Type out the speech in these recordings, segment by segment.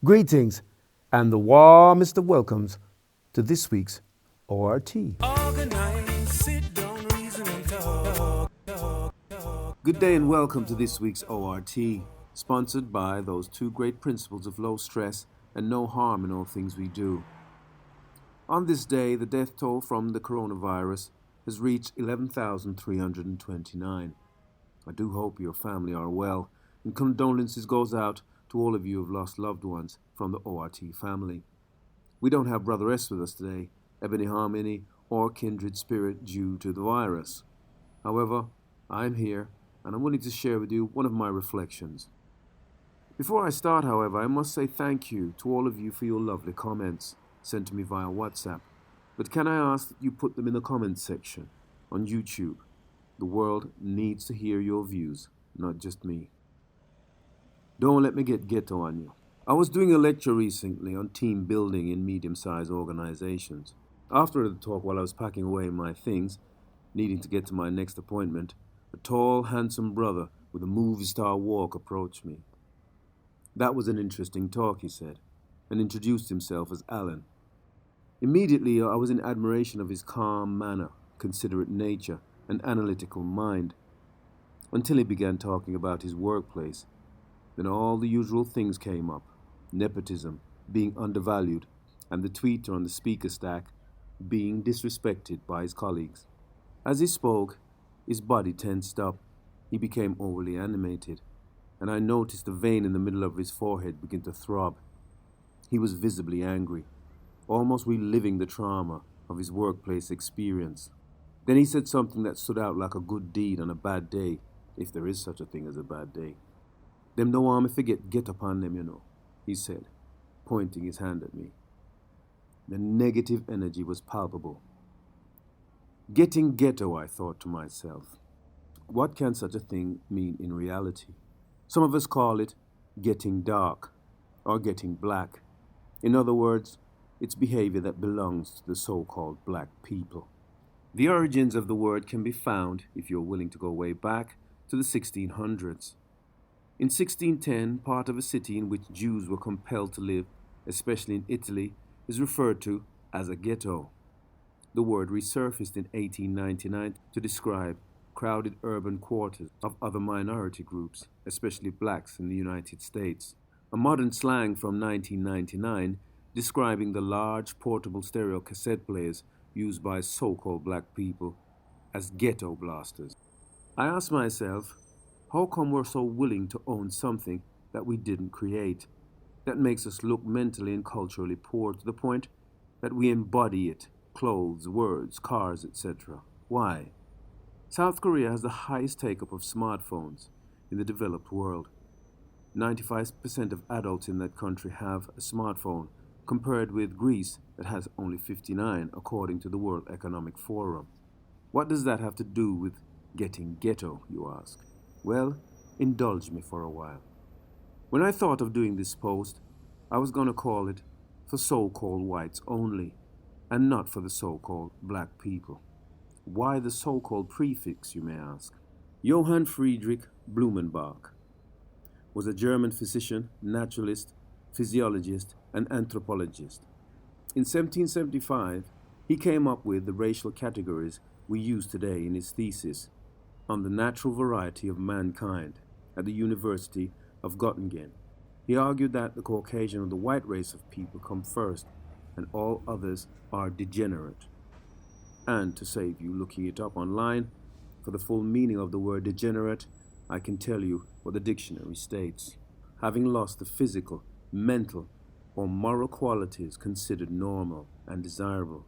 Greetings and the warmest of welcomes to this week's ORT. Organize, sit down, reason and talk. Good day and welcome to this week's ORT, sponsored by those two great principles of low stress and no harm in all things we do. On this day, the death toll from the coronavirus has reached 11,329. I do hope your family are well, and condolences goes out to all of you who have lost loved ones from the ORT family. We don't have Brother S with us today, Ebony Harmony, or Kindred Spirit due to the virus. However, I'm here, and I'm willing to share with you one of my reflections. Before I start, however, I must say thank you to all of you for your lovely comments sent to me via WhatsApp. But can I ask that you put them in the comments section on YouTube? The world needs to hear your views, not just me. Don't let me get ghetto on you. I was doing a lecture recently on team building in medium-sized organizations. After the talk, while I was packing away my things, needing to get to my next appointment, a tall, handsome brother with a movie star walk approached me. That was an interesting talk, he said, and introduced himself as Alan. Immediately, I was in admiration of his calm manner, considerate nature, and analytical mind, until he began talking about his workplace. Then all the usual things came up: nepotism, being undervalued, and the tweeter on the speaker stack being disrespected by his colleagues. As he spoke, his body tensed up. He became overly animated, and I noticed the vein in the middle of his forehead begin to throb. He was visibly angry, almost reliving the trauma of his workplace experience. Then he said something that stood out like a good deed on a bad day, if there is such a thing as a bad day. "Them no harm if they get upon them, you know," he said, pointing his hand at me. The negative energy was palpable. Getting ghetto, I thought to myself. What can such a thing mean in reality? Some of us call it getting dark or getting black. In other words, it's behavior that belongs to the so-called black people. The origins of the word can be found, if you're willing to go way back, to the 1600s. In 1610, part of a city in which Jews were compelled to live, especially in Italy, is referred to as a ghetto. The word resurfaced in 1899 to describe crowded urban quarters of other minority groups, especially blacks in the United States. A modern slang from 1999 describing the large portable stereo cassette players used by so-called black people as ghetto blasters. I asked myself, how come we're so willing to own something that we didn't create, that makes us look mentally and culturally poor to the point that we embody it, clothes, words, cars, etc.? Why? South Korea has the highest take-up of smartphones in the developed world. 95% of adults in that country have a smartphone, compared with Greece that has only 59, according to the World Economic Forum. What does that have to do with getting ghetto, you ask? Well, indulge me for a while. When I thought of doing this post, I was going to call it for so-called whites only, and not for the so-called black people. Why the so-called prefix, you may ask? Johann Friedrich Blumenbach was a German physician, naturalist, physiologist, and anthropologist. In 1775, he came up with the racial categories we use today in his thesis on the natural variety of mankind at the University of Göttingen. He argued that the Caucasian or the white race of people come first, and all others are degenerate. And to save you looking it up online, for the full meaning of the word degenerate, I can tell you what the dictionary states: having lost the physical, mental, or moral qualities considered normal and desirable,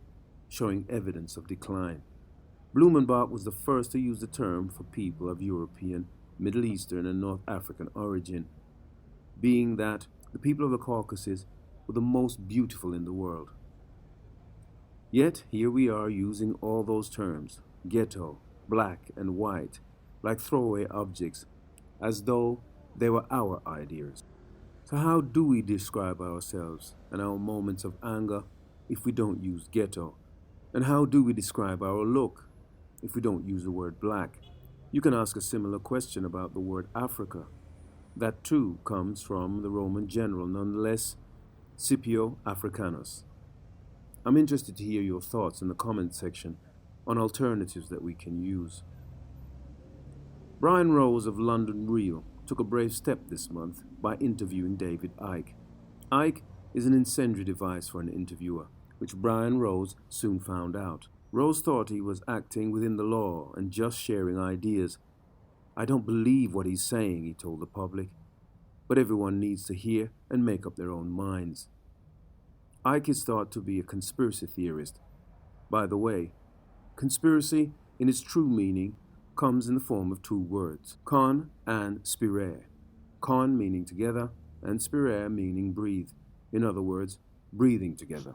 showing evidence of decline. Blumenbach was the first to use the term for people of European, Middle Eastern, and North African origin, being that the people of the Caucasus were the most beautiful in the world. Yet here we are using all those terms, ghetto, black, and white, like throwaway objects, as though they were our ideas. So how do we describe ourselves and our moments of anger if we don't use ghetto? And how do we describe our look if we don't use the word black? You can ask a similar question about the word Africa. That too comes from the Roman general, nonetheless, Scipio Africanus. I'm interested to hear your thoughts in the comment section on alternatives that we can use. Brian Rose of London Real took a brave step this month by interviewing David Icke. Icke is an incendiary device for an interviewer, which Brian Rose soon found out. Rose thought he was acting within the law and just sharing ideas. "I don't believe what he's saying," he told the public, "but everyone needs to hear and make up their own minds." Icke is thought to be a conspiracy theorist. By the way, conspiracy, in its true meaning, comes in the form of two words, con and spirere. Con meaning together, and spirere meaning breathe. In other words, breathing together.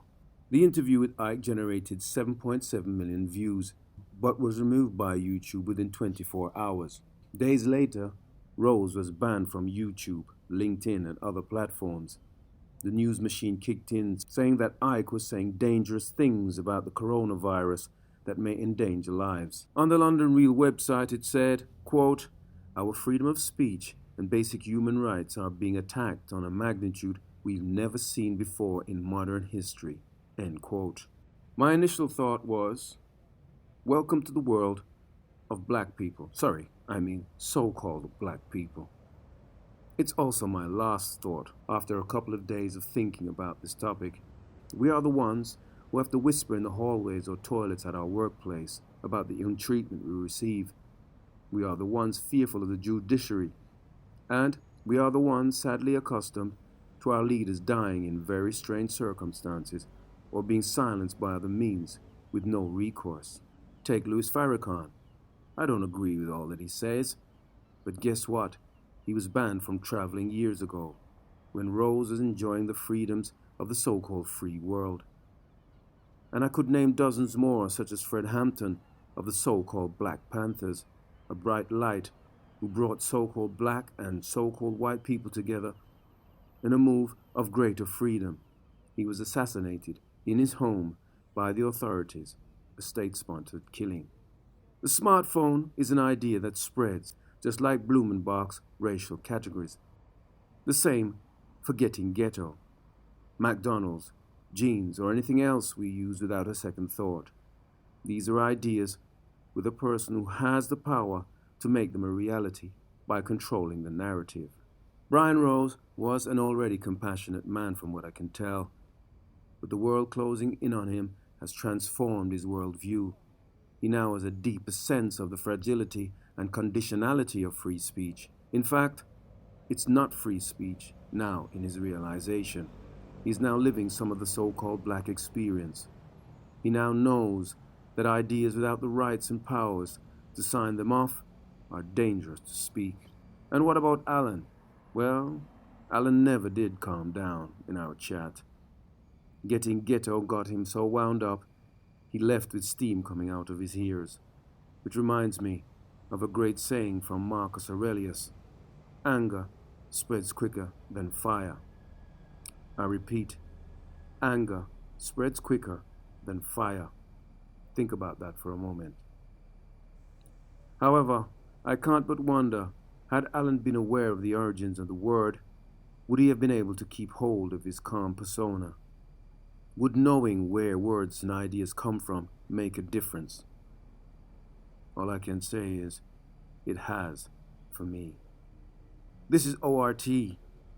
The interview with Icke generated 7.7 million views, but was removed by YouTube within 24 hours. Days later, Rose was banned from YouTube, LinkedIn, and other platforms. The news machine kicked in, saying that Icke was saying dangerous things about the coronavirus that may endanger lives. On the London Real website, it said, quote, "Our freedom of speech and basic human rights are being attacked on a magnitude we've never seen before in modern history," end quote. My initial thought was, welcome to the world of black people. So-called black people. It's also my last thought after a couple of days of thinking about this topic. We are the ones who have to whisper in the hallways or toilets at our workplace about the ill treatment we receive. We are the ones fearful of the judiciary. And we are the ones sadly accustomed to our leaders dying in very strange circumstances or being silenced by other means with no recourse. Take Louis Farrakhan. I don't agree with all that he says, but guess what? He was banned from traveling years ago, when Rose was enjoying the freedoms of the so-called free world. And I could name dozens more, such as Fred Hampton of the so-called Black Panthers, a bright light who brought so-called black and so-called white people together in a move of greater freedom. He was assassinated in his home by the authorities, a state-sponsored killing. The smartphone is an idea that spreads, just like Blumenbach's racial categories. The same for getting ghetto, McDonald's, jeans, or anything else we use without a second thought. These are ideas with a person who has the power to make them a reality by controlling the narrative. Brian Rose was an already compassionate man from what I can tell, but the world closing in on him has transformed his worldview. He now has a deeper sense of the fragility and conditionality of free speech. In fact, it's not free speech now in his realization. He's now living some of the so-called black experience. He now knows that ideas without the rights and powers to sign them off are dangerous to speak. And what about Alan? Well, Alan never did calm down in our chat. Getting ghetto got him so wound up, he left with steam coming out of his ears, which reminds me of a great saying from Marcus Aurelius: anger spreads quicker than fire. I repeat, anger spreads quicker than fire. Think about that for a moment. However, I can't but wonder, had Alan been aware of the origins of the word, would he have been able to keep hold of his calm persona? Would knowing where words and ideas come from make a difference? All I can say is, it has for me. This is ORT.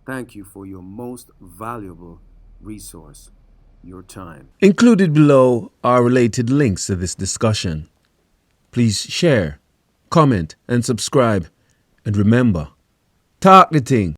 Thank you for your most valuable resource, your time. Included below are related links to this discussion. Please share, comment, and subscribe. And remember, talk the thing.